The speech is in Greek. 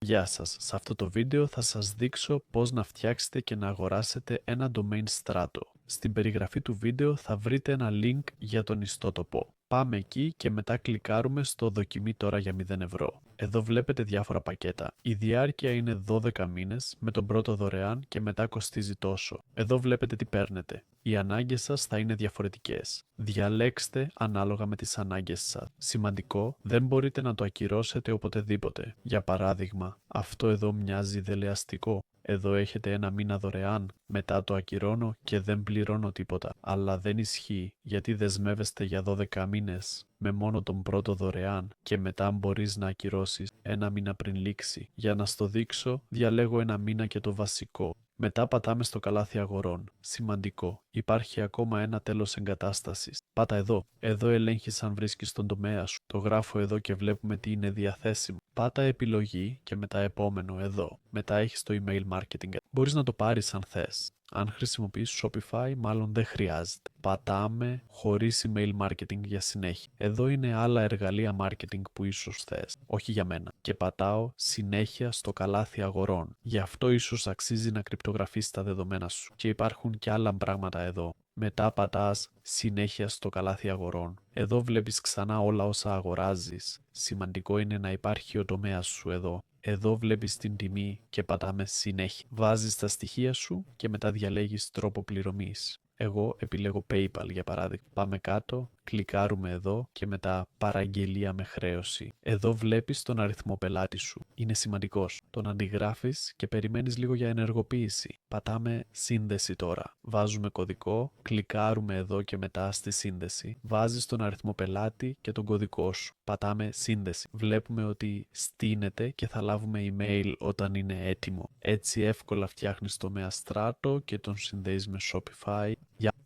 Γεια σας, σε αυτό το βίντεο θα σας δείξω πώς να φτιάξετε και να αγοράσετε ένα domain Strato. Στην περιγραφή του βίντεο θα βρείτε ένα link για τον ιστότοπο. Πάμε εκεί και μετά κλικάρουμε στο δοκιμή τώρα για 0 ευρώ. Εδώ βλέπετε διάφορα πακέτα. Η διάρκεια είναι 12 μήνες με τον πρώτο δωρεάν και μετά κοστίζει τόσο. Εδώ βλέπετε τι παίρνετε. Οι ανάγκες σας θα είναι διαφορετικές. Διαλέξτε ανάλογα με τις ανάγκες σας. Σημαντικό, δεν μπορείτε να το ακυρώσετε οποτεδήποτε. Για παράδειγμα, αυτό εδώ μοιάζει δελεαστικό. Εδώ έχετε ένα μήνα δωρεάν, μετά το ακυρώνω και δεν πληρώνω τίποτα. Αλλά δεν ισχύει, γιατί δεσμεύεστε για 12 μήνες με μόνο τον πρώτο δωρεάν και μετά μπορείς να ακυρώσεις ένα μήνα πριν λήξει. Για να στο δείξω, διαλέγω ένα μήνα και το βασικό. Μετά πατάμε στο καλάθι αγορών. Σημαντικό. Υπάρχει ακόμα ένα τέλος εγκατάστασης. Πάτα εδώ. Εδώ ελέγχεις αν βρίσκεις τον τομέα σου. Το γράφω εδώ και βλέπουμε τι είναι διαθέσιμο. Πάτα επιλογή και μετά επόμενο εδώ. Μετά έχεις το email marketing. Μπορείς να το πάρεις αν θες. Αν χρησιμοποιείς Shopify, μάλλον δεν χρειάζεται. Πατάμε χωρίς email marketing για συνέχεια. Εδώ είναι άλλα εργαλεία marketing που ίσως θες, όχι για μένα. Και πατάω συνέχεια στο καλάθι αγορών. Γι' αυτό ίσως αξίζει να κρυπτογραφείς τα δεδομένα σου. Και υπάρχουν και άλλα πράγματα εδώ. Μετά πατάς συνέχεια στο καλάθι αγορών. Εδώ βλέπεις ξανά όλα όσα αγοράζεις. Σημαντικό είναι να υπάρχει ο τομέας σου εδώ. Εδώ βλέπεις την τιμή και πατάμε συνέχεια. Βάζεις τα στοιχεία σου και μετά διαλέγεις τρόπο πληρωμής. Εγώ επιλέγω PayPal για παράδειγμα. Πάμε κάτω, κλικάρουμε εδώ και μετά παραγγελία με χρέωση. Εδώ βλέπεις τον αριθμό πελάτη σου. Είναι σημαντικός. Τον αντιγράφεις και περιμένεις λίγο για ενεργοποίηση. Πατάμε σύνδεση τώρα. Βάζουμε κωδικό, κλικάρουμε εδώ και μετά στη σύνδεση. Βάζεις τον αριθμό πελάτη και τον κωδικό σου. Πατάμε σύνδεση. Βλέπουμε ότι στείνεται και θα λάβουμε email όταν είναι έτοιμο. Έτσι εύκολα φτιάχνεις τομέα Strato και τον συνδέεις με Shopify.